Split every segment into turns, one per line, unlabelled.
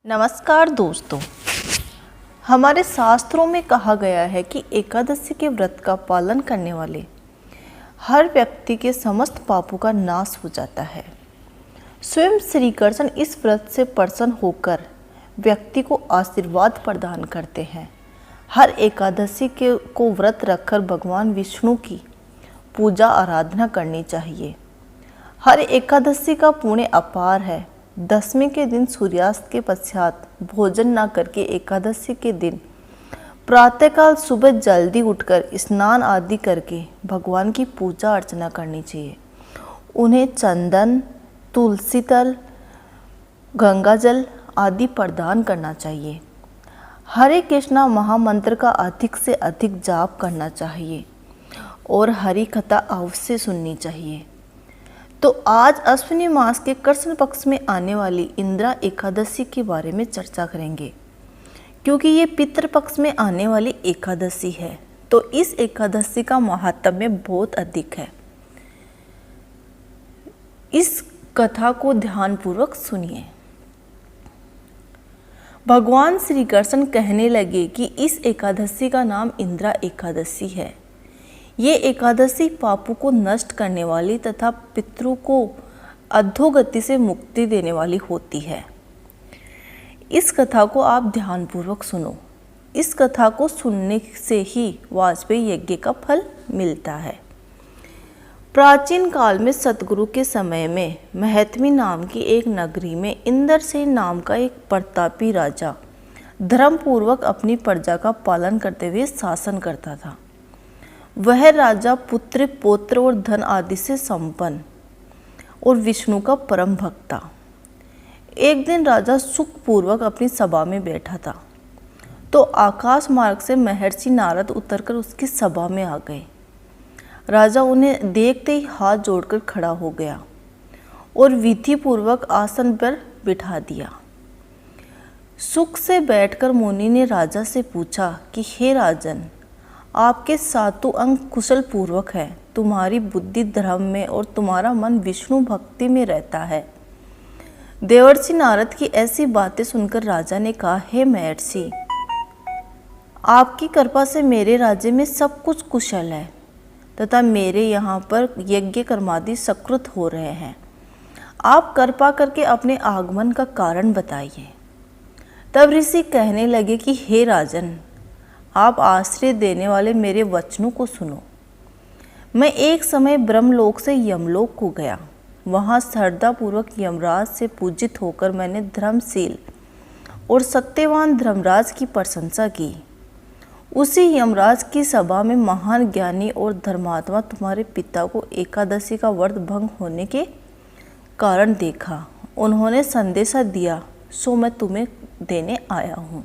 नमस्कार दोस्तों, हमारे शास्त्रों में कहा गया है कि एकादशी के व्रत का पालन करने वाले हर व्यक्ति के समस्त पापों का नाश हो जाता है। स्वयं श्री कृष्ण इस व्रत से प्रसन्न होकर व्यक्ति को आशीर्वाद प्रदान करते हैं। हर एकादशी को व्रत रखकर भगवान विष्णु की पूजा आराधना करनी चाहिए। हर एकादशी का पुण्य अपार है। दसवीं के दिन सूर्यास्त के पश्चात भोजन न करके एकादशी के दिन प्रातःकाल सुबह जल्दी उठकर स्नान आदि करके भगवान की पूजा अर्चना करनी चाहिए। उन्हें चंदन, तुलसी तल, गंगा जल आदि प्रदान करना चाहिए। हरे कृष्णा महामंत्र का अधिक से अधिक जाप करना चाहिए और हरि कथा अवश्य सुननी चाहिए। तो आज अश्विनी मास के कृष्ण पक्ष में आने वाली इंदिरा एकादशी के बारे में चर्चा करेंगे, क्योंकि ये पितृ पक्ष में आने वाली एकादशी है। तो इस एकादशी का महात्म्य बहुत अधिक है। इस कथा को ध्यानपूर्वक सुनिए। भगवान श्री कृष्ण कहने लगे कि इस एकादशी का नाम इंदिरा एकादशी है। ये एकादशी पापों को नष्ट करने वाली तथा पितरों को अधोगति से मुक्ति देने वाली होती है। इस कथा को आप ध्यानपूर्वक सुनो। इस कथा को सुनने से ही वाजपेयी यज्ञ का फल मिलता है। प्राचीन काल में सतगुरु के समय में महतमी नाम की एक नगरी में इंद्रसेन नाम का एक प्रतापी राजा धर्मपूर्वक अपनी प्रजा का पालन करते हुए शासन करता था। वह राजा पुत्र, पौत्र और धन आदि से संपन्न और विष्णु का परम भक्त था। एक दिन राजा सुखपूर्वक अपनी सभा में बैठा था तो आकाश मार्ग से महर्षि नारद उतरकर उसकी सभा में आ गए। राजा उन्हें देखते ही हाथ जोड़कर खड़ा हो गया और विधि पूर्वक आसन पर बिठा दिया। सुख से बैठकर मुनि ने राजा से पूछा कि हे राजन, आपके सातों अंग कुशल पूर्वक है, तुम्हारी बुद्धि धर्म में और तुम्हारा मन विष्णु भक्ति में रहता है। देवर्षि नारद की ऐसी बातें सुनकर राजा ने कहा, हे महर्षि, आपकी कृपा से मेरे राज्य में सब कुछ कुशल है तथा मेरे यहाँ पर यज्ञ कर्मादि सकृत हो रहे हैं। आप कृपा करके अपने आगमन का कारण बताइए। तब ऋषि कहने लगे कि हे राजन, आप आश्रय देने वाले मेरे वचनों को सुनो। मैं एक समय ब्रह्मलोक से यमलोक को गया। वहाँ श्रद्धापूर्वक यमराज से पूजित होकर मैंने धर्मशील और सत्यवान धर्मराज की प्रशंसा की। उसी यमराज की सभा में महान ज्ञानी और धर्मात्मा तुम्हारे पिता को एकादशी का व्रत भंग होने के कारण देखा। उन्होंने संदेशा दिया, सो मैं तुम्हें देने आया हूँ।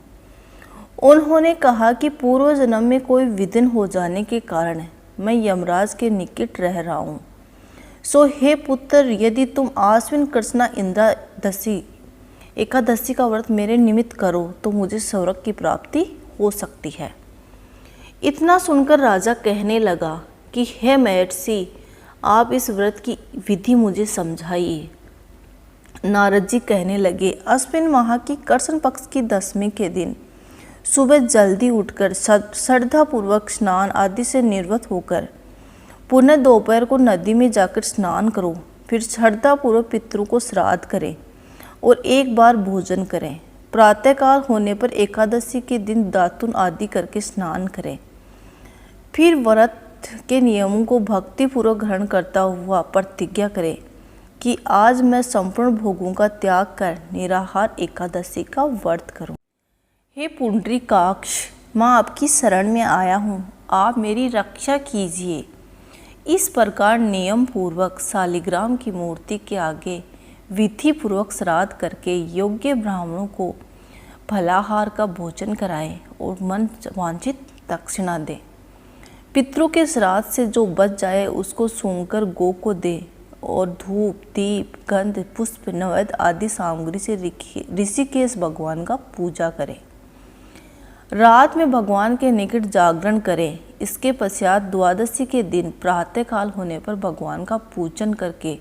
उन्होंने कहा कि पूर्व जन्म में कोई विघ्न हो जाने के कारण मैं यमराज के निकट रह रहा हूँ। सो हे पुत्र, यदि तुम आश्विन कृष्णा इंद्रादशी एकादशी का व्रत मेरे निमित्त करो तो मुझे स्वर्ग की प्राप्ति हो सकती है। इतना सुनकर राजा कहने लगा कि हे महर्षि, आप इस व्रत की विधि मुझे समझाइए। नारद जी कहने लगे, अश्विन माह की कृष्ण पक्ष की दसवीं के दिन सुबह जल्दी उठकर श्रद्धापूर्वक स्नान आदि से निर्वृत्त होकर पुनः दोपहर को नदी में जाकर स्नान करो। फिर श्रद्धापूर्वक पितरों को श्राद्ध करें और एक बार भोजन करें। प्रातःकाल होने पर एकादशी के दिन दातुन आदि करके स्नान करें। फिर व्रत के नियमों को भक्तिपूर्वक ग्रहण करता हुआ प्रतिज्ञा करें कि आज मैं संपूर्ण भोगों का त्याग कर निराहार एकादशी का व्रत करूं। हे पुंडरीकाक्ष, माँ आपकी शरण में आया हूँ, आप मेरी रक्षा कीजिए। इस प्रकार नियम पूर्वक शालिग्राम की मूर्ति के आगे विधि पूर्वक श्राद्ध करके योग्य ब्राह्मणों को फलाहार का भोजन कराएं और मन वांछित दक्षिणा दें। पितरों के श्राद्ध से जो बच जाए उसको सूंघकर गौ को दे और धूप, दीप, गंध, पुष्प, नैवेद्य आदि सामग्री से ऋषिकेश भगवान का पूजा करें। रात में भगवान के निकट जागरण करें। इसके पश्चात द्वादशी के दिन प्रातःकाल होने पर भगवान का पूजन करके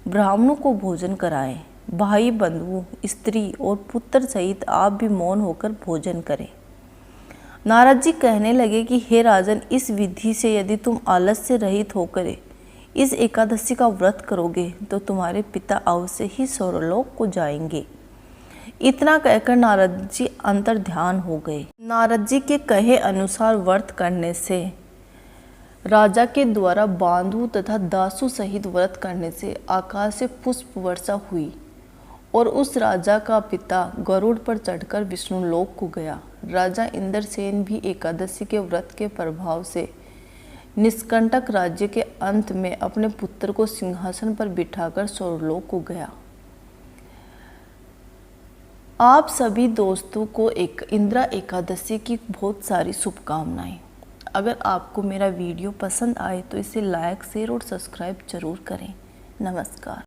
ब्राह्मणों को भोजन कराएं। भाई बंधु, स्त्री और पुत्र सहित आप भी मौन होकर भोजन करें। नारद जी कहने लगे कि हे राजन, इस विधि से यदि तुम आलस्य रहित होकर इस एकादशी का व्रत करोगे तो तुम्हारे पिता अवश्य ही स्वर्गलोक को जाएंगे। इतना कहकर नारद जी अंतर ध्यान हो गए। नारद जी के कहे अनुसार व्रत करने से, राजा के द्वारा बांधु तथा दासों सहित व्रत करने से आकाश से पुष्प वर्षा हुई और उस राजा का पिता गरुड़ पर चढ़कर विष्णुलोक को गया। राजा इंद्रसेन भी एकादशी के व्रत के प्रभाव से निष्कंटक राज्य के अंत में अपने पुत्र को सिंहासन पर बिठाकर स्वर्गलोक को गया। आप सभी दोस्तों को इंदिरा एकादशी की बहुत सारी शुभकामनाएं। अगर आपको मेरा वीडियो पसंद आए तो इसे लाइक, शेयर और सब्सक्राइब जरूर करें। नमस्कार।